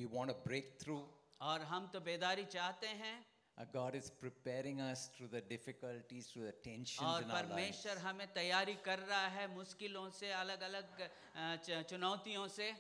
we want a breakthrough. और हम तो बेदारी चाहते हैं, God is preparing us through the difficulties, through the tensions और in our lives. परमेश्वर हमें तैयारी कर रहा है मुश्किलों से, अलग अलग चुनौतियों से.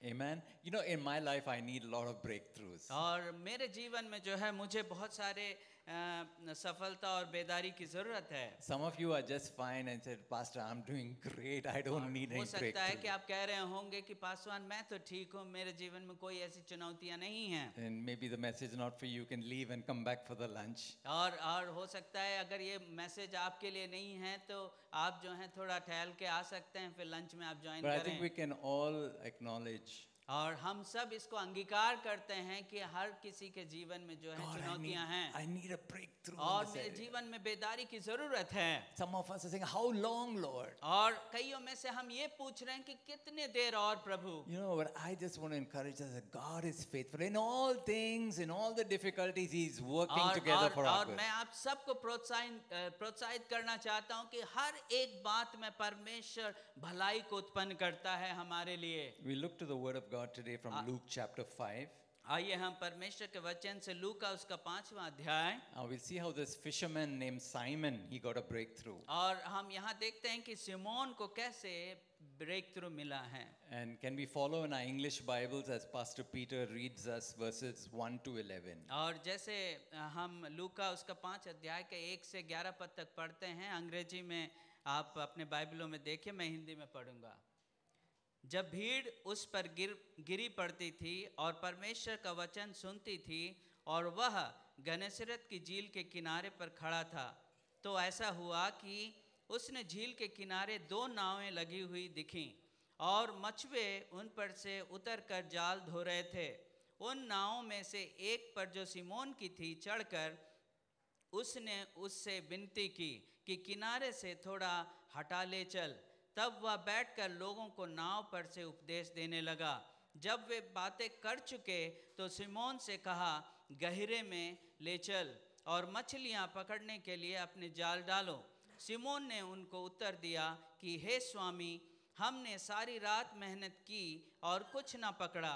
Amen. You know, in my life, I need a lot of breakthroughs. और मेरे जीवन में जो है मुझे बहुत सारे सफलता और बेदारी की जरूरत है. Some of you are just fine and said, Pastor, I'm doing great. I don't need any हो सकता है कि breakthrough. आप कह रहे होंगे कि पासवान मैं तो ठीक हूँ, मेरे जीवन में कोई ऐसी चुनौतियाँ नहीं हैं. And maybe the message is not for you. You can leave and come back for the lunch. और हो सकता है अगर ये मैसेज आपके लिए नहीं है तो आप जो है थोड़ा टहल के आ सकते हैं, फिर लंच में आप join But I think we करें. can all acknowledge, और हम सब इसको अंगीकार करते हैं कि हर किसी के जीवन में जो है God, चुनौतियां हैं, I need a breakthrough. in और this मेरे area. जीवन में बेदारी की जरूरत है. Some of us are saying, how long, Lord? और कईयों में से हम ये पूछ रहे हैं कि कितने देर और प्रभु. You know, but I just want to encourage us that God is faithful. In all things, in all the difficulties, He's working together for our और good. मैं आप सबको प्रोत्साहित करना चाहता हूं कि हर एक बात में परमेश्वर भलाई को उत्पन्न करता है हमारे लिए. We look to the Word of God today from Luke chapter 5. आइए हम परमेश्वर के वचन से लूका उसका 5वां अध्याय, We'll see how this fisherman named Simon, he got a breakthrough. और हम यहाँ देखते हैं कि सिमोन को कैसे ब्रेक थ्रू मिला है. And can we follow in our English Bibles as Pastor Peter reads us verses 1 to 11? और जैसे हम लूका उसका 5 अध्याय के 1 से 11 पद तक पढ़ते हैं, अंग्रेजी में आप अपने बाइबलों में देखिए, मैं हिंदी में पढ़ूंगा. जब भीड़ उस पर गिरी पड़ती थी और परमेश्वर का वचन सुनती थी और वह गन्नेसरत की झील के किनारे पर खड़ा था, तो ऐसा हुआ कि उसने झील के किनारे 2 नावें लगी हुई दिखीं और मछुए उन पर से उतरकर जाल धो रहे थे. उन नावों में से एक पर जो सिमोन की थी चढ़कर उसने उससे विनती की कि किनारे से थोड़ा हटा ले चल. तब वह बैठकर लोगों को नाव पर से उपदेश देने लगा. जब वे बातें कर चुके तो सिमोन से कहा, गहरे में ले चल और मछलियां पकड़ने के लिए अपने जाल डालो. सिमोन ने उनको उत्तर दिया कि हे स्वामी, हमने सारी रात मेहनत की और कुछ ना पकड़ा,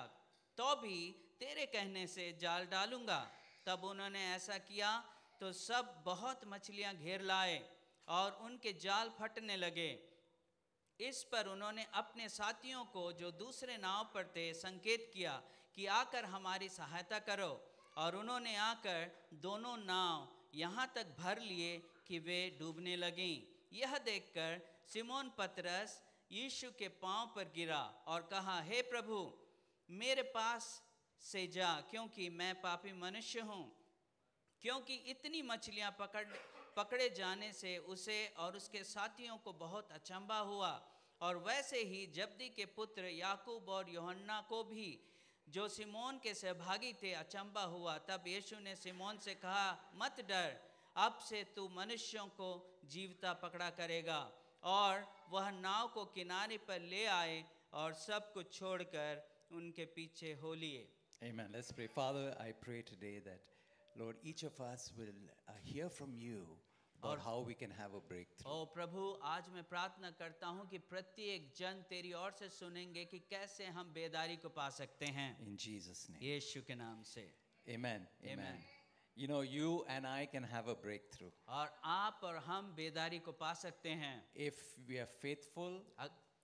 तो भी तेरे कहने से जाल डालूंगा. तब उन्होंने ऐसा किया तो सब बहुत मछलियां घेर लाए और उनके जाल फटने लगे. इस पर उन्होंने अपने साथियों को जो दूसरे नाव पर थे संकेत किया कि आकर हमारी सहायता करो, और उन्होंने आकर दोनों नाव यहाँ तक भर लिए कि वे डूबने लगीं. यह देखकर सिमोन पतरस यीशु के पांव पर गिरा और कहा, हे प्रभु, मेरे पास से जा, क्योंकि मैं पापी मनुष्य हूँ. क्योंकि इतनी मछलियाँ पकड़े जाने से उसे और उसके साथियों को बहुत अचंभा हुआ. और वैसे ही जब्दी के पुत्र याकूब और यूहन्ना को भी, जो सिमोन के सहभागी थे, अचंभा हुआ. तब यीशु ने सिमोन से कहा, मत डर, अब से तू मनुष्यों को जीवता पकड़ा करेगा. और वह नाव को किनारे पर ले आए और सब कुछ छोड़कर उनके पीछे हो लिए. Amen. Let's pray. Father, I pray today that, Lord, each of us will hear from you about how we can have a breakthrough. ओ प्रभु, आज मैं प्रार्थना करता हूँ कि प्रत्येक जन तेरी ओर से सुनेंगे कि कैसे हम बेदारी को पा सकते हैं. In Jesus' name. यीशु के नाम से. Amen. Amen. You know, you and I can have a breakthrough और आप और हम बेदारी को पा सकते हैं if we are faithful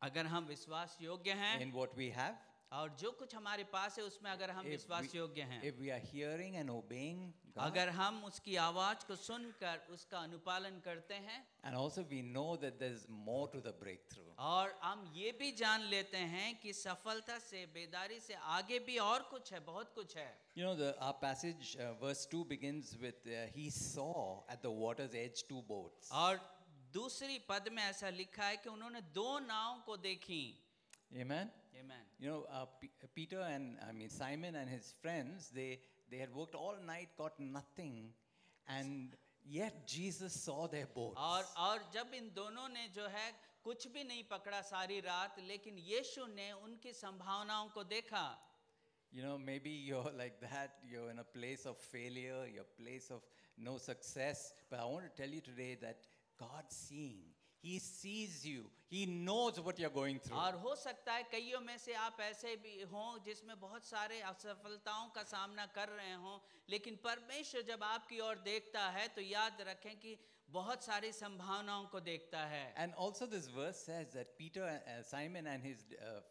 अगर हम विश्वास योग्य हैं, in what we have, और जो कुछ हमारे पास है उसमें अगर हम विश्वास योग्य हैं, if we are hearing and obeying God, अगर हम उसकी आवाज को सुनकर उसका अनुपालन करते हैं, and also we know that there's more to the breakthrough. और हम ये भी जान लेते हैं कि सफलता से, बेदारी से आगे भी और कुछ है, बहुत कुछ है. You know, our passage, verse 2 begins with, he saw at the water's edge 2 boats. और दूसरी पद में ऐसा लिखा है कि उन्होंने 2 नाव को देखी. Amen. Amen. You know, Simon and his friends, they had worked all night, got nothing, and yet Jesus saw their boats. और जब इन दोनों ने जो है कुछ भी नहीं पकड़ा सारी रात, लेकिन यीशु ने उनकी संभावनाओं को देखा. You know, maybe you're like that, you're in a place of failure, you're a place of no success, but I want to tell you today that God seeing, He sees you. He knows what you're going through. और हो सकता है कईयों में से आप ऐसे भी हों जिसमें बहुत सारे असफलताओं का सामना कर रहे हों, लेकिन परमेश्वर जब आपकी ओर देखता है तो याद रखें कि बहुत सारी संभावनाओं को देखता है। And also this verse says that Peter, Simon and his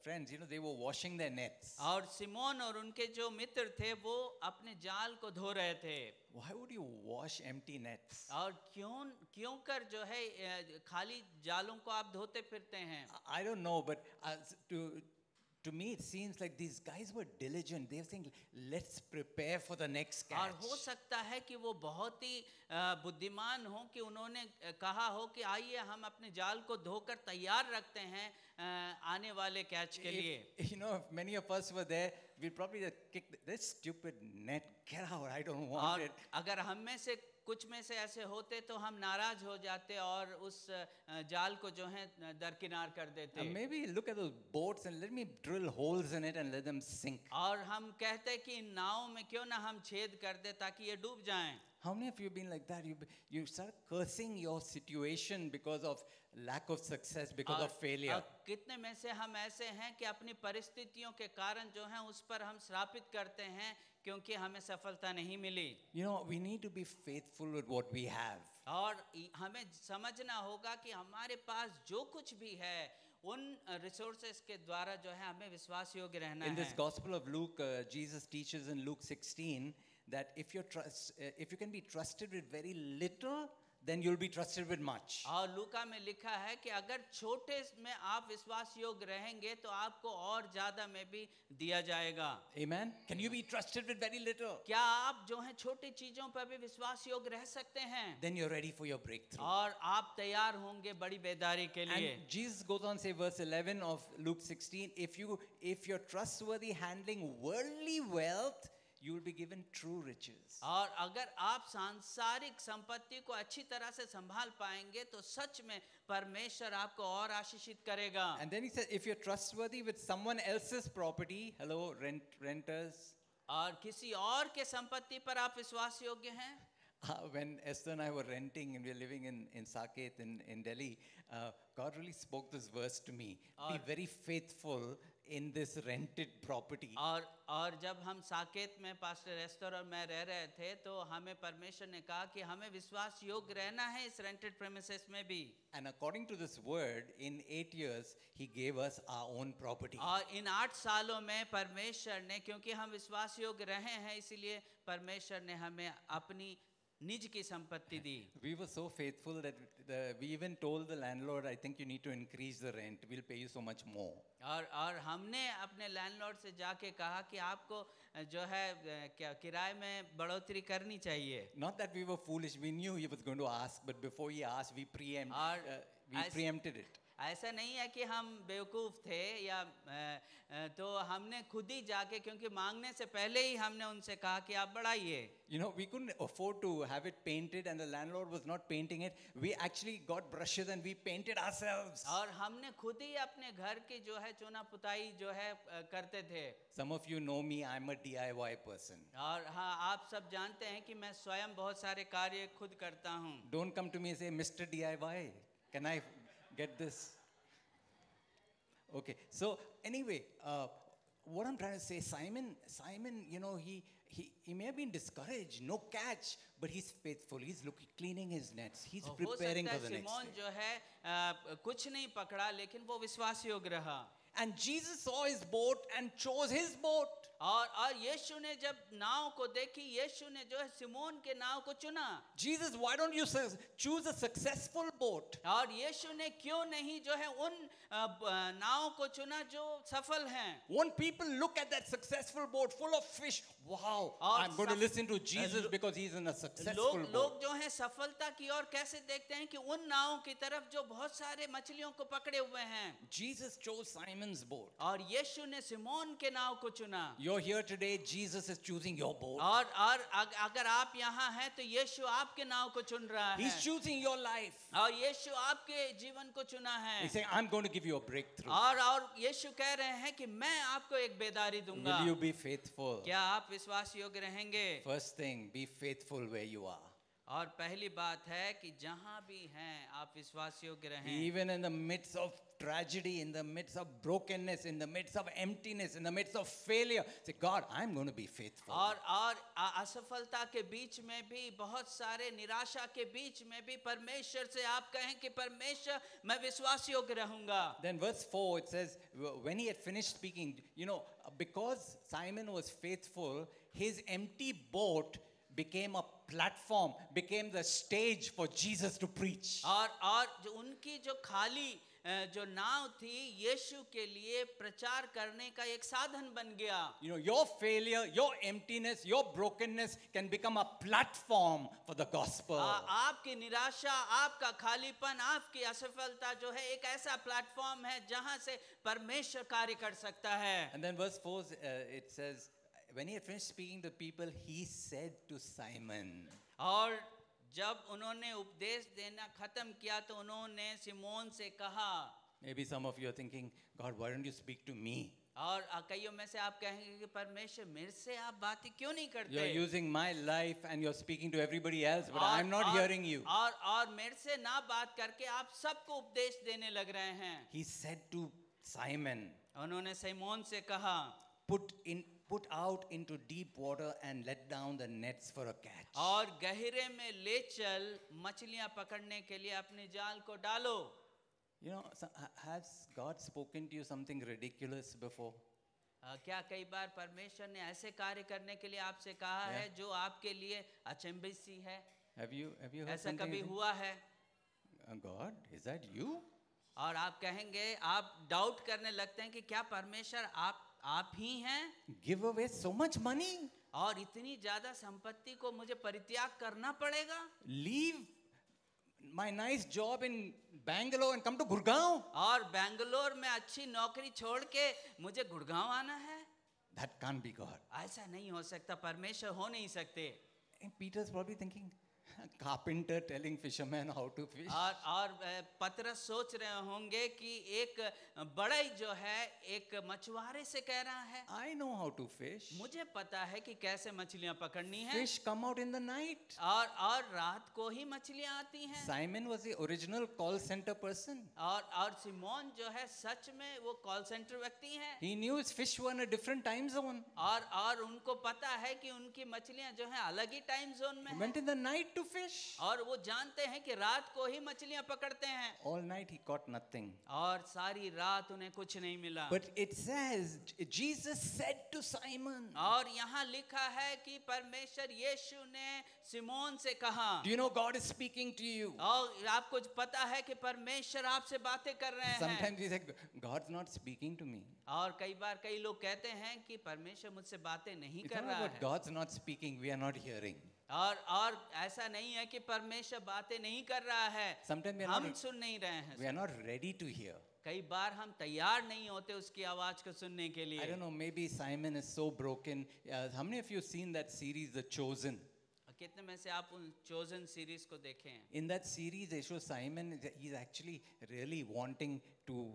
friends, they were washing their nets. और सिमोन और उनके जो मित्र थे वो अपने जाल को धो रहे थे। Why would you wash empty nets? और क्यों कर जो है खाली जालों को आप धोते फिरते हैं? I don't know, but to me it seems like these guys were diligent. They were saying, let's prepare for the next catch. और हो सकता है कि वो बहुत ही बुद्धिमान हो कि उन्होंने कहा हो कि आइए हम अपने जाल को धोकर तैयार रखते हैं आने वाले कैच के लिए। If many of us were there, we'd probably kick this stupid net. Get out! I don't want it. अगर हम में से कुछ में से ऐसे होते तो हम नाराज हो जाते और उस जाल को जो है दरकिनार कर देते। Maybe look at those boats and let me drill holes in it and let them sink. और हम कहते कि इन नावों में क्यों ना हम छेद कर दे ताकि ये डूब जाएं। How many of you have been like that? You start cursing your situation because of lack of success, because of failure. कितने में से हम ऐसे हैं कि अपनी परिस्थितियों के कारण जो है उस पर हम श्रापित करते हैं क्योंकि हमें सफलता नहीं मिली। We need to be faithful with what we have. और हमें समझना होगा कि हमारे पास जो कुछ भी है उन रिसोर्सेस के द्वारा जो है हमें विश्वास योग्य रहना है। In this Gospel of Luke, Jesus teaches in Luke 16 that if you can be trusted with very little, then you'll be trusted with much. और लूका में लिखा है कि अगर छोटे में आप विश्वास योग्य रहेंगे तो आपको और ज्यादा में भी दिया जाएगा। Amen. Can you be trusted with very little? क्या आप जो है छोटी चीजों पर भी विश्वास योग्य रह सकते हैं? Then you're ready for your breakthrough. और आप तैयार होंगे बड़ी बेदारी के लिए। And Jesus goes on to say, verse 11 of Luke 16, if you're trustworthy handling worldly wealth, you will be given true riches. और अगर आप सांसारिक संपत्ति को अच्छी तरह से संभाल पाएंगे तो सच में परमेश्वर आपको और आशीषित करेगा। And then he said, if you're trustworthy with someone else's property, hello renters. और किसी और के संपत्ति पर आप विश्वास योग्य हैं? When Esther and I were renting and we were living in Saket in Delhi, God really spoke this verse to me. Be very faithful in this rented property. और जब हम साकेत में पास्टर एस्तर और मैं रह रहे थे तो हमें परमेश्वर ने कहा कि हमें विश्वास योग्य रहना है इस रेंटेड प्रेमिसेस में भी। And according to this word, in 8 years, He gave us our own property. और इन 8 सालों में परमेश्वर ने, क्योंकि हम विश्वास योग्य रहे हैं, इसलिए परमेश्वर ने हमें अपनी निज की संपत्ति दी। We were so faithful that we even told the landlord, I think you need to increase the rent. We'll pay you so much more. और हमने अपने लैंडलॉर्ड से जाके कहा कि आपको जो है क्या किराए में बढ़ोतरी करनी चाहिए। Not that we were foolish, we knew he was going to ask, but before he asked, we preempted it. ऐसा नहीं है कि हम बेवकूफ थे या तो हमने खुद ही जाके, क्योंकि मांगने से पहले ही हमने उनसे कहा कि आप बढ़ाइए। We couldn't afford to have it painted and the landlord was not painting it. We actually got brushes and we painted ourselves. और हमने खुद ही अपने घर की जो है चुना पुताई जो है करते थे। Some of you know me, I'm a DIY person. और हाँ, आप सब जानते हैं कि मैं स्वयं बहुत सारे कार्य खुद करता हूँ। Don't come to me and say, Mr. DIY, can I get this? Okay, so anyway, what I'm trying to say, Simon, he may have been discouraged, no catch, but he's faithful. He's cleaning his nets. He's preparing for the next Simon day. जो है कुछ नहीं पकड़ा, लेकिन वो विश्वास योग्य रहा। And Jesus saw his boat and chose his boat. और यीशु ने जब नाव को देखी, यीशु ने जो है सिमोन के नाव को चुना। Jesus, why don't you choose a successful boat? और यीशु ने क्यों नहीं जो है उन नाव को चुना जो सफल हैं? When people look at that successful boat full of fish, wow, I'm going to listen to Jesus because he's in a successful boat. लोग जो है सफलता की ओर कैसे देखते हैं कि उन नावों की तरफ जो बहुत सारे मछलियों को पकड़े हुए हैं। Jesus chose Simon's boat. और यीशु ने सिमोन के नाव को चुना। You're here today, Jesus is choosing your boat. और अगर आप यहाँ हैं तो यीशु आपके नाव को चुन रहा है। He's choosing your life. और यीशु आपके जीवन को चुना है। He's saying, I'm going to give you a breakthrough. और यीशु कह रहे हैं कि मैं आपको एक बेदारी दूंगा। Will you be faithful? क्या आप विश्वास योग्य रहेंगे? First thing, be faithful where you are. और पहली बात है कि जहां भी हैं आप विश्वास योग्य रहें। Even in the midst of tragedy, in the midst of brokenness, in the midst of emptiness, in the midst of failure, say, God, I'm going to be faithful. और असफलता के बीच में भी, बहुत सारे निराशा के बीच में भी परमेश्वर से आप कहें कि परमेश्वर मैं विश्वास योग्य रहूंगा। Then verse 4 it says, when he had finished speaking, because Simon was faithful, his empty boat became a platform, became the stage for Jesus to preach. और जो उनकी जो खाली जो नाव थी यीशु के लिए प्रचार करने का एक साधन बन गया। Your failure, your emptiness, your brokenness can become a platform for the gospel. आपकी निराशा, आपका खालीपन, आपकी असफलता जो है एक ऐसा प्लेटफॉर्म है जहां से परमेश्वर कार्य कर सकता है। And then verse 4 it says, when he had finished speaking to the people, he said to Simon. और जब उन्होंने उपदेश देना खत्म किया तो उन्होंने सिमोन से कहा। Maybe some of you are thinking, God, why don't you speak to me? और कईयों में से आप कहेंगे कि परमेश्वर मेरे से आप बातें क्यों नहीं करते? You're using my life and you're speaking to everybody else, but I'm not hearing you. और मेरे से ना बात करके आप सबको उपदेश देने लग रहे हैं। He said to Simon, उन्होंने सिमोन से कहा, put out into deep water and let down the nets for a catch. और गहरे में ले चल मछलियां पकड़ने के लिए अपने जाल को डालो। Has God spoken to you something ridiculous before? क्या कई बार परमेश्वर ने ऐसे कार्य करने के लिए आपसे कहा है जो आपके लिए अचंभित सी है? Have you heard ऐसा something? कभी हुआ है? God, is that you? और आप कहेंगे, आप डाउट करने लगते हैं कि क्या परमेश्वर आप ही हैं? Give away so much money? और इतनी ज्यादा संपत्ति को मुझे परित्याग करना पड़ेगा? Leave my nice job in Bangalore and come to Gurgaon? और बेंगलोर में अच्छी नौकरी छोड़ के मुझे गुड़गांव आना है? That can't be God. ऐसा नहीं हो सकता, परमेश्वर हो नहीं सकते। And Peter's probably thinking, carpenter telling fishermen how to fish. और पतरस सोच रहे होंगे कि एक बड़ाई जो है एक मछुआरे से कह रहा है, I know how to fish. मुझे पता है कि कैसे मछलियां पकड़नी है। Fish come out in the night. और रात को ही मछलियां आती हैं। Simon was the original call center person. और सिमोन जो है सच में वो कॉल सेंटर व्यक्ति हैं। He knew his fish were in a different time zone. और उनको पता है कि उनकी मछलियां जो है अलग ही टाइम जोन में He went in the night to fish. और वो जानते हैं कि रात को ही मछलियां पकड़ते हैं। All night he caught nothing. और सारी रात उन्हें कुछ नहीं मिला। But it says, Jesus said to Simon. और यहाँ लिखा है कि परमेश्वर यीशु ने सिमोन से कहा। Do you know God is speaking to you? और आपको पता है कि परमेश्वर आपसे बातें कर रहे हैं। Sometimes we say, God's not speaking to me. और कई बार कई लोग कहते हैं कि परमेश्वर मुझसे बातें नहीं It's कर not रहा about है। God's not speaking, we are not hearing. और ऐसा नहीं है कि परमेश्वर बातें नहीं कर रहा है, Sometimes we are हम not, सुन नहीं रहे हैं। we are not ready to hear. कई बार हम तैयार नहीं होते उसकी आवाज को सुनने के लिए। I don't know, maybe Simon is so broken. How many of you have seen that series, The Chosen? कितने में से आप उन चोजन सीरीज को देखे हैं? In that series, they show Simon, he's actually really wanting to,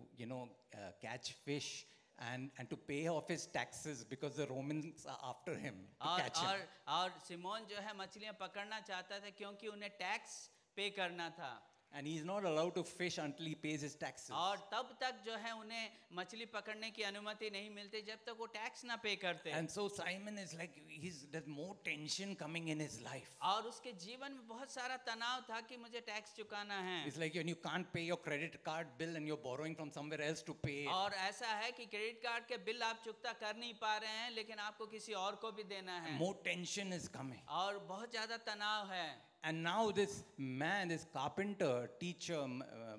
catch fish and to pay off his taxes because the Romans are after him to catch him. और Simone जो है मछलियां पकड़ना चाहता था क्योंकि उन्हें टैक्स पे करना था। And he's not allowed to fish until he pays his taxes. और तब तक जो है उन्हें मछली पकड़ने की अनुमति नहीं मिलती जब तक वो टैक्स ना पे करते। And so Simon is like, there's more tension coming in his life. और उसके जीवन में बहुत सारा तनाव था कि मुझे टैक्स चुकाना है। It's like when you can't pay your credit card bill and you're borrowing from somewhere else to pay it. और ऐसा है कि क्रेडिट कार्ड के बिल आप चुकता कर नहीं पा रहे हैं लेकिन आपको किसी और को भी देना है। More tension is coming. और बहुत ज्यादा तनाव है। And now this man, this carpenter, teacher,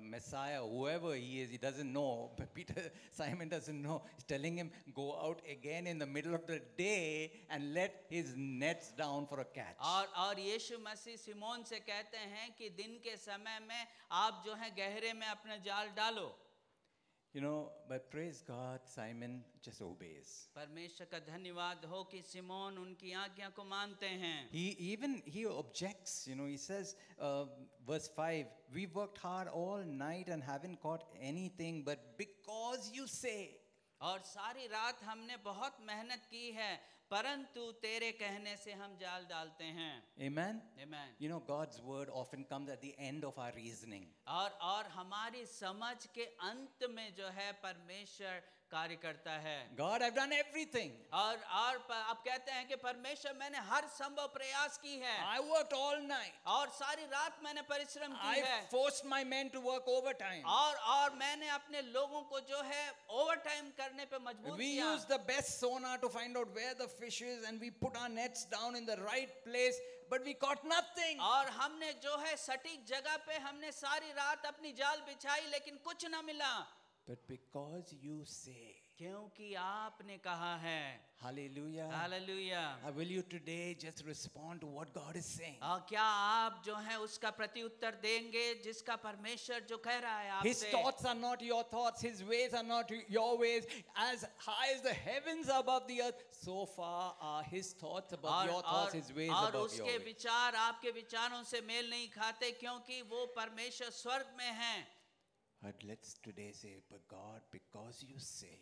Messiah, whoever he is, he doesn't know. But Simon doesn't know. He's telling him, go out again in the middle of the day and let his nets down for a catch. और यीशु मसीह Simone से कहते हैं कि दिन के समय में आप जो है गहरे में अपना जाल डालो। But praise God, Simon just obeys. परमेश्वर का धन्यवाद हो कि सिमोन उनकी आज्ञा को मानते हैं। He objects, he says, verse 5, we worked hard all night and haven't caught anything, but because you say. और सारी रात हमने बहुत मेहनत की है परंतु तेरे कहने से हम जाल डालते हैं। Amen? Amen. You know, God's word often comes at the end of our reasoning. और हमारी समझ के अंत में जो है परमेश्वर कार्य करता है। God, I've done everything. और आप कहते हैं कि परमेश्वर मैंने हर संभव प्रयास की है, I worked all night. और सारी रात मैंने परिश्रम की I है, forced my men to work overtime. और मैंने अपने लोगों को जो है ओवरटाइम करने पे मजबूर We किया। used the best sonar to find out where the fish is, and we put our nets down in the right place, but we caught nothing. और हमने जो है सटीक जगह पे हमने सारी रात अपनी जाल बिछाई, लेकिन कुछ ना मिला। But because you say, क्योंकि आपने कहा है। hallelujah, hallelujah. will you today just respond to what God is saying? और क्या आप जो है उसका प्रत्युत्तर देंगे जिसका परमेश्वर जो कह रहा है His आपसे? thoughts are not your thoughts, His ways are not your ways. As high as the heavens are above the earth, so far are His thoughts above your thoughts, His ways और above your उसके ways. विचार आपके विचारों से mail नहीं खाते, क्योंकि वो परमेश्वर स्वर्ग में है। But let's today say, but God, because you say,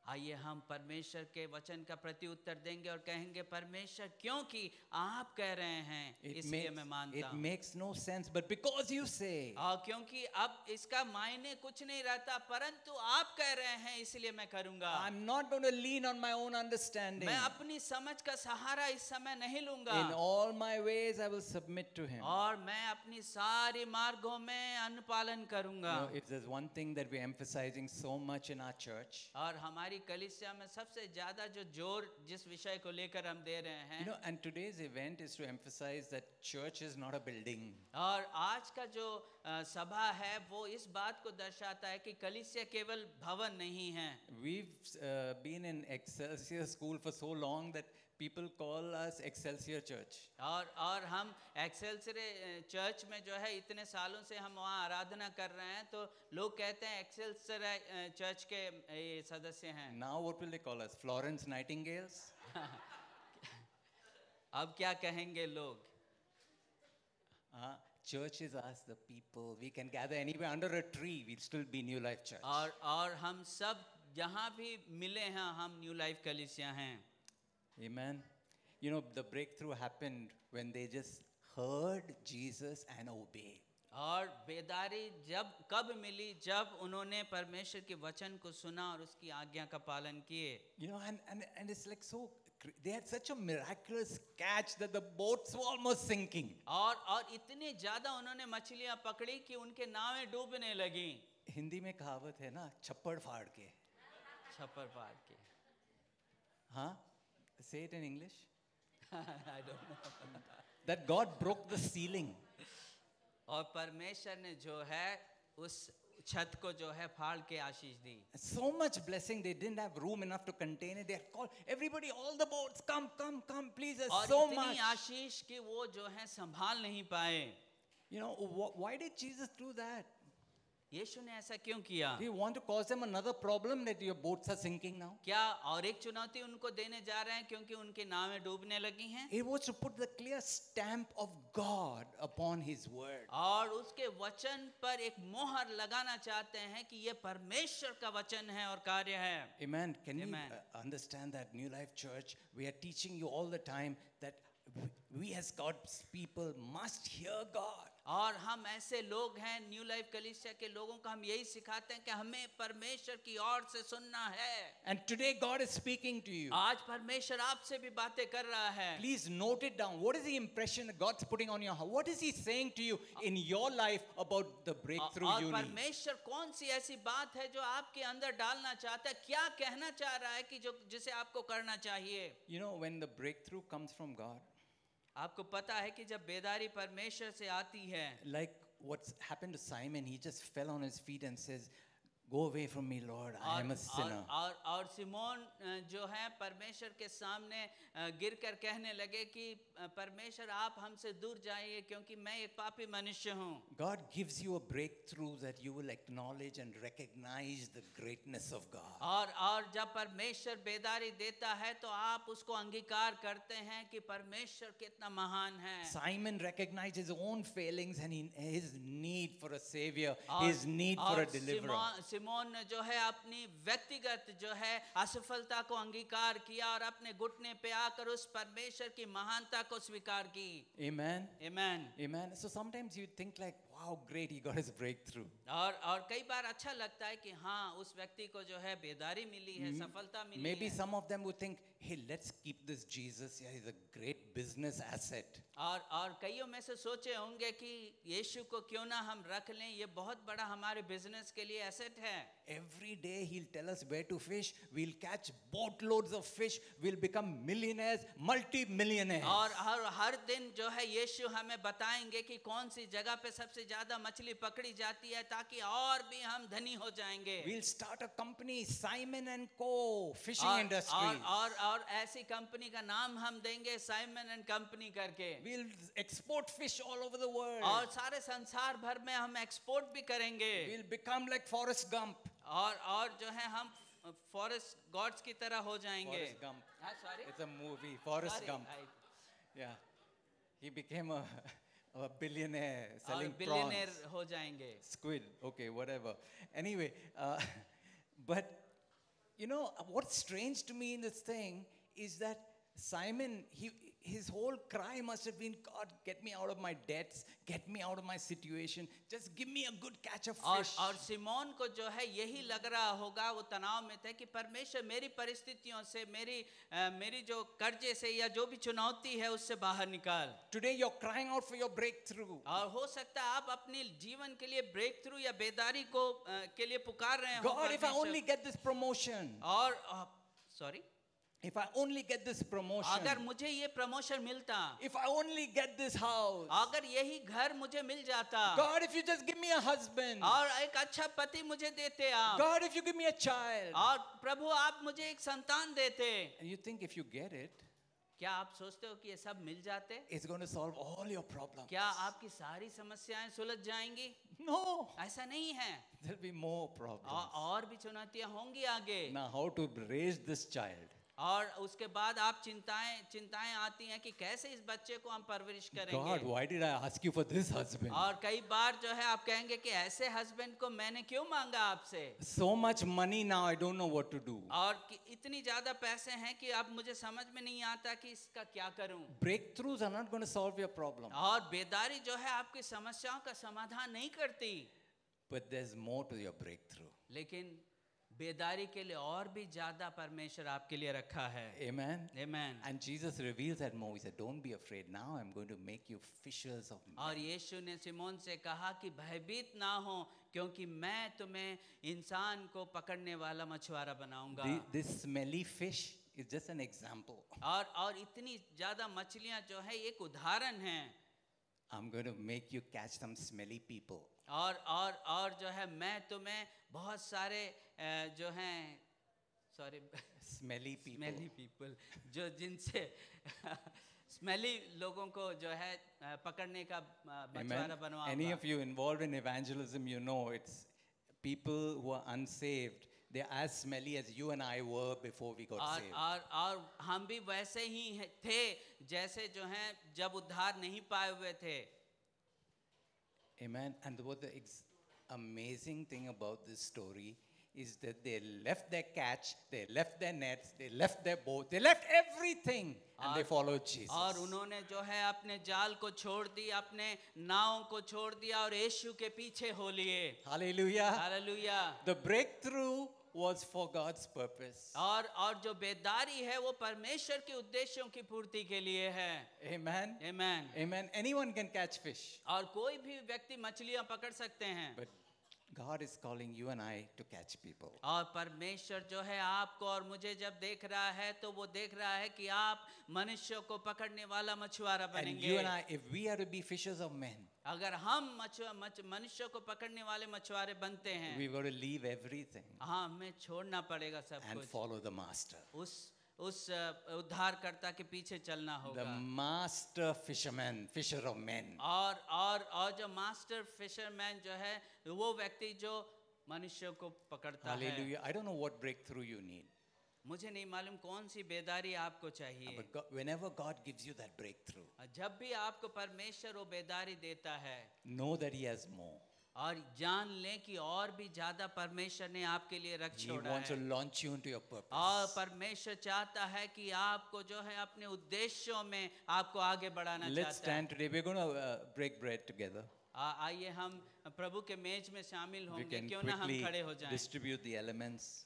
आइए हम परमेश्वर के वचन का प्रत्युत्तर देंगे और कहेंगे परमेश्वर क्योंकि आप कह रहे हैं इसलिए मैं मानता it हूँ। makes no sense, but because you say, और क्योंकि अब इसका मायने कुछ नहीं रहता, परंतु आप कह रहे हैं इसलिए मैं करूंगा। I'm not going to lean on my own understanding. मैं अपनी समझ का सहारा इस समय नहीं लूंगा, In all my ways, I will submit to Him. और मैं अपनी सारी मार्गों में अनुपालन करूंगा। You know, if there's one thing that we're emphasizing so much in our church, और हमारी कलीसिया में सबसे ज्यादा जो जोर जिस विषय को लेकर हम दे रहे हैं, you know, and today's event is to emphasize that church is not a building. और आज का जो सभा है वो इस बात को दर्शाता है कि कलीसिया केवल भवन नहीं है। We've been in Excelsior School for so long that people call us Excelsior Church. और हम एक्सेलसियर चर्च में जो है इतने सालों से हम वहाँ आराधना कर रहे हैं, तो लोग कहते हैं एक्सेलसियर चर्च के ये सदस्य हैं। Now what will they call us? Florence Nightingales? अब क्या कहेंगे लोग? Churches ask the people. We can gather anywhere under a tree. We'll still be New Life Church. और हम सब जहाँ भी मिले हैं हम न्यू लाइफ कलीसिया हैं। Amen. You know, the breakthrough happened when they just heard Jesus and obeyed. और बेदारी जब कब मिली? जब उन्होंने परमेश्वर के वचन को सुना और उसकी आज्ञा का पालन किए। You know, and it's like so, they had such a miraculous catch that the boats were almost sinking. और इतनी ज्यादा उन्होंने मछलियां पकड़ी कि उनके नावें डूबने लगी। हिंदी में कहावत है ना, छप्पड़ फाड़ के। छप्पर फाड़ के। हाँ? Say it in English. I don't know. That God broke the ceiling. और परमेश्वर ने जो है उस छत को जो है फाड़ के आशीष दी। So much blessing, they didn't have room enough to contain it. They had called everybody, all the boats, come, please. There's और so इतनी much. आशीष कि वो जो है संभाल नहीं पाए। You know, why did Jesus do that? यीशु ने ऐसा क्यों किया? Do you want to cause them another problem that your boats are sinking now? क्या और एक चुनौती उनको देने जा रहे हैं क्योंकि उनकी नावें डूबने लगी हैं? It was to put the clear stamp of God upon His word. और उसके वचन पर एक मोहर लगाना चाहते हैं कि ये परमेश्वर का वचन है और कार्य है। Amen. Can Amen. you understand that, New Life Church? We are teaching you all the time that we as God's people must hear God. और हम ऐसे लोग हैं, न्यू लाइफ कलीसिया के लोगों को हम यही सिखाते हैं कि हमें परमेश्वर की ओर से सुनना है। And today God is speaking to you. आज परमेश्वर आपसे भी बातें कर रहा है। Please note it down. What is the impression that God's putting on your heart? What is He saying to you in your life about the breakthrough और you need? परमेश्वर कौन सी ऐसी बात है जो आपके अंदर डालना चाहता है? क्या कहना चाह रहा है कि जो जिसे आपको करना चाहिए? You know, when the breakthrough comes from God, आपको पता है कि जब बेदारी परमेश्वर से आती है, like what's happened to Simon, he just fell on his feet and says, "Go away from me, Lord, I am a sinner." और सिमोन जो है परमेश्वर के सामने गिरकर कहने लगे कि परमेश्वर आप हमसे दूर जाइए क्योंकि मैं एक पापी मनुष्य हूँ। God gives you a breakthrough that you will acknowledge and recognize the greatness of God. और जब परमेश्वर बेदारी देता है तो आप उसको अंगीकार करते हैं कि परमेश्वर कितना महान है। Simon recognized his own failings and his need for a savior, his need for a deliverer. Simon ने जो है अपनी व्यक्तिगत जो है असफलता को अंगीकार किया और अपने घुटने पे आकर उस परमेश्वर की महानता को स्वीकार की। Amen. Amen. Amen. So sometimes you think like, wow, great, he got his breakthrough. और कई बार अच्छा लगता है कि हाँ उस व्यक्ति को जो है बेदारी मिली है, सफलता मिली Maybe है। some of them would think, hey, let's keep this Jesus. Yeah, he's a great business asset. और कईयों में से सोचे होंगे कि यीशु को क्यों ना हम रख लें, ये बहुत बड़ा हमारे बिजनेस के लिए एसेट है। Every day he'll tell us where to fish. We'll catch boatloads of fish. We'll become millionaires, multi-millionaires. और हर दिन जो है यीशु हमें बताएंगे कि कौन सी जगह पे सबसे ज्यादा मछली पकड़ी जाती है ताकि और भी हम धनी हो जाएंगे। We'll start a company, Simon and Co. Fishing Industries. और ऐसी कंपनी का नाम हम देंगे साइमन एंड कंपनी करके। We'll export fish all over the world. और सारे संसार भर में हम एक्सपोर्ट भी करेंगे। We'll become like Forrest Gump. और जो है हम फॉरेस्ट गॉड्स की तरह हो जाएंगे। Forrest Gump. Sorry? It's a movie, Forrest Gump. Yeah. He became a billionaire selling prawns. Billionaire हो जाएंगे। Squid, okay, whatever. Anyway, but you know what's strange to me in this thing is that Simon, his whole cry must have been, God, get me out of my debts, get me out of my situation, just give me a good catch of fish. और Simone को जो है यही लग रहा होगा, वो तनाव में थे कि परमेश्वर मेरी परिस्थितियों से, मेरी जो कर्जे से या जो भी चुनौती है उससे बाहर निकाल। Today you're crying out for your breakthrough. और हो सकता है आप अपने जीवन के लिए ब्रेक थ्रू या बेदारी को के लिए पुकार रहे हो। God, if I only get this promotion. और sorry, If I only get this promotion. अगर मुझे ये प्रमोशन मिलता, If I only get this house. अगर यही घर मुझे मिल जाता, God, if you just give me a husband. और एक अच्छा पति मुझे देते आप, God, if you give me a child. और प्रभु आप मुझे एक संतान देते। And you think if you get it, क्या आप सोचते हो कि ये सब मिल जाते? it's going to solve all your problems. क्या आपकी सारी समस्याएं सुलझ जाएंगी? No. ऐसा नहीं है। There'll be more problems. और भी चुनौतियां होंगी आगे। Now, how to raise this child? और उसके बाद आप चिंताएं आती हैं कि कैसे इस बच्चे को हम परवरिश करेंगे। God, why did I ask you for this husband? और कई बार जो है आप कहेंगे कि ऐसे हस्बैंड को मैंने क्यों मांगा आपसे। So much money now, I don't know what to do. और इतनी ज्यादा पैसे हैं कि अब मुझे समझ में नहीं आता कि इसका क्या करूं। Breakthroughs are not going to solve your problem. और बेदारी जो है आपकी समस्याओं का समाधान नहीं करती। But there's more to your breakthrough. लेकिन बेदारी के लिए और भी ज्यादा परमेश्वर आपके लिए रखा है। Amen. Amen. And Jesus reveals that more. He said, don't be afraid. Now I'm going to make you fishers of men. और यीशु ने सिमोन से कहा कि भयभीत ना हो क्योंकि मैं तुम्हें इंसान को पकड़ने वाला मछुआरा बनाऊंगा। This smelly fish is just an example. और इतनी ज्यादा मछलियां जो है एक उदाहरण है। I'm going to make you catch some smelly people. और जो है मैं तुम्हें बहुत सारे जो हैं Smelly people. जो जिनसे स्मेली लोगों को जो है पकड़ने का मछुआरा बनवाऊंगा। Any of you involved in evangelism, you know it's people who are unsaved. They're as smelly as you and I were before we got saved. और हम भी वैसे ही थे जैसे जो हैं जब उद्धार नहीं पाए हुए थे। Amen. And what the amazing thing about this story is that they left their catch, they left their nets, they left their boat, they left everything and they followed Jesus. और उन्होंने जो है अपने जाल को छोड़ दिया, अपने नाव को छोड़ दिया और यीशु के पीछे हो लिए। Hallelujah. Hallelujah. The breakthrough was for God's purpose. और जो बेदारी है वो परमेश्वर के उद्देश्यों की पूर्ति के लिए है। Amen. Amen. Amen. Anyone can catch fish. और कोई भी व्यक्ति मछलियां पकड़ सकते हैं। But God is calling you and I to catch people. और परमेश्वर जो है आपको और मुझे जब देख रहा है तो वो देख रहा है कि आप मनुष्यों को पकड़ने वाला मछुआरा And बनेंगे। you and I, if we are to be fishers of men, अगर हम मनुष्यों को पकड़ने वाले मछुआरे बनते हैं, we've got to leave everything हाँ हमें छोड़ना पड़ेगा सब and कुछ। follow the master. उस उद्धारकर्ता के पीछे चलना The होगा। master fisherman, fisher of men. और जो मास्टर फिशरमैन जो है वो व्यक्ति जो मनुष्यों को पकड़ता है। Hallelujah. I don't know what breakthrough you need. मुझे नहीं मालूम कौन सी बेदारी आपको चाहिए। But God, whenever God gives you that breakthrough, जब भी आपको परमेश्वर वो बेदारी देता है, know that He has more. और जान लें कि और भी ज्यादा परमेश्वर ने आपके लिए रख He छोड़ा wants to है। launch you into your purpose. और परमेश्वर चाहता है कि आपको जो है अपने उद्देश्यों में आपको आगे बढ़ाना Let's चाहता है। stand today. We're going to break bread together. आइए हम प्रभु के मेज में शामिल We होंगे, can क्यों ना हम quickly खड़े हो जाएं। distribute the elements.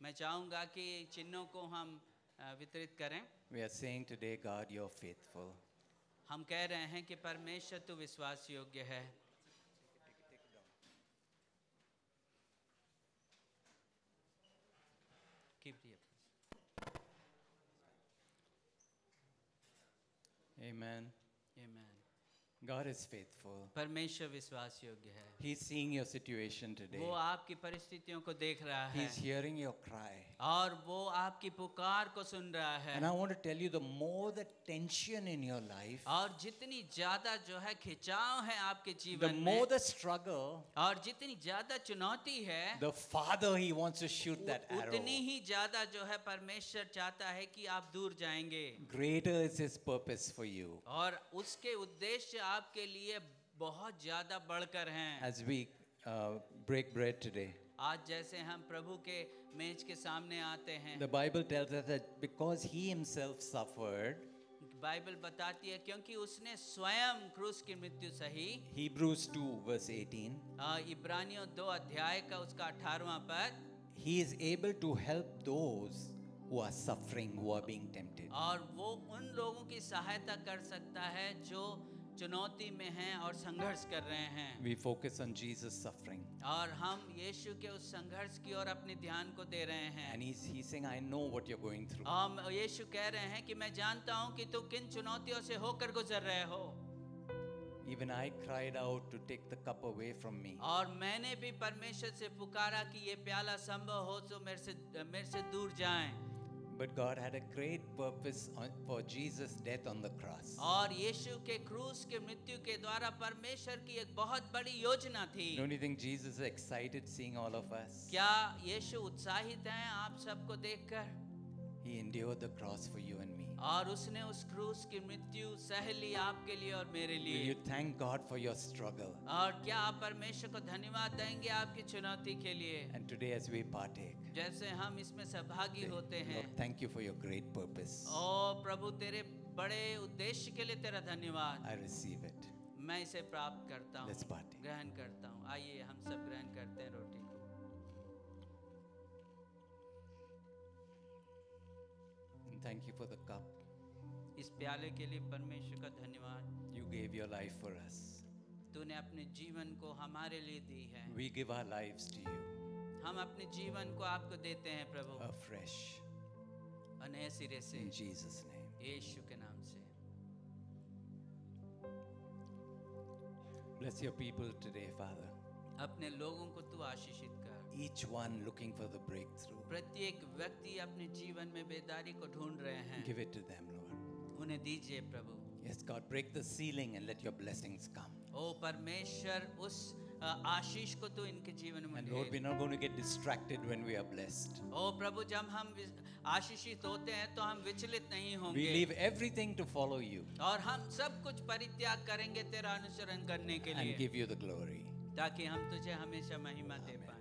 मैं चाहूंगा कि चिन्हों को हम वितरित करें। We are saying today, God, you're faithful. हम कह रहे हैं कि परमेश्वर तू विश्वास योग्य है। Keep the Amen. Amen. God is faithful. परमेश्वर विश्वास योग्य है। He's seeing your situation today. वो आपकी परिस्थितियों को देख रहा है He's hearing your cry. और वो आपकी पुकार को सुन रहा है। And I want to tell you, the more the tension in your life, और जितनी ज्यादा जो है खिंचाव है आपके the जीवन more में the struggle, और जितनी ज्यादा चुनौती है, the farther He wants to shoot that arrow. उतनी ही ज्यादा जो है परमेश्वर चाहता है कि आप दूर जाएंगे। Greater is His purpose for you. और उसके उद्देश्य आपके लिए बहुत ज्यादा बढ़कर हैं। As we break bread today, आज जैसे हम प्रभु के मेज के सामने आते हैं, the Bible tells us that because He Himself suffered, Bible बताती है क्योंकि उसने स्वयं क्रूस की मृत्यु सही। Hebrews 2 verse 18, इब्रानियों 2 अध्याय का उसका 18वां पद, He is able to help those who are suffering, who are being tempted. और वो उन लोगों की सहायता कर सकता है जो चुनौती में हैं और संघर्ष कर रहे हैं। We focus on Jesus' suffering. और हम यीशु के उस संघर्ष की ओर अपने ध्यान को दे रहे हैं। And he's saying, I know what you're going through. यीशु कह रहे हैं कि मैं जानता हूं कि तू किन चुनौतियों से होकर गुजर रहे हो। Even I cried out to take the cup away from me. और मैंने भी परमेश्वर से पुकारा कि ये प्याला संभव हो तो मेरे से दूर जाएं। But God had a great purpose for Jesus' death on the cross. और यीशु के क्रूस के मृत्यु के द्वारा परमेश्वर की एक बहुत बड़ी योजना थी। Don't you think Jesus is excited seeing all of us? क्या यीशु उत्साहित हैं आप सबको देखकर? He endured the cross for you and me. और उसने उस क्रूस की मृत्यु सह ली आपके लिए और मेरे Will लिए। you thank God for your struggle? और क्या आप परमेश्वर को धन्यवाद देंगे आपकी चुनौती के लिए? And today as we partake, जैसे हम इसमें सहभागी होते हैं। Lord, thank you for your great purpose. ओ प्रभु तेरे बड़े उद्देश्य के लिए तेरा धन्यवाद। I receive it. मैं इसे प्राप्त करता हूँ, Let's partake. ग्रहण करता हूँ। आइए हम सब ग्रहण करते हैं रोटी को। And thank you for the cup. इस प्याले के लिए परमेश्वर का धन्यवाद। You gave your life for us. तूने अपने जीवन को हमारे लिए दी है। We give our lives to you हम अपने जीवन को आपको देते हैं प्रभु, afresh. नए सिरे से, In Jesus' name. यीशु के नाम से। Bless your people today, Father. अपने लोगों को तू आशीषित कर। Each one looking for the breakthrough. प्रत्येक व्यक्ति अपने जीवन में बेदारी को ढूंढ रहे हैं, Give it to them, Lord. उन्हें दीजिए प्रभु। Yes, God, break the ceiling and let your blessings come. ओ परमेश्वर उस आशीष को तू इनके जीवन में And they. Lord, we're not going to get distracted when we are blessed. ओ प्रभु जब हम आशीषित होते हैं तो हम विचलित नहीं We होंगे leave everything to follow you और हम सब कुछ परित्याग करेंगे तेरा अनुसरण करने के and लिए, give you the glory. ताकि हम तुझे हमेशा महिमा दे पाएं।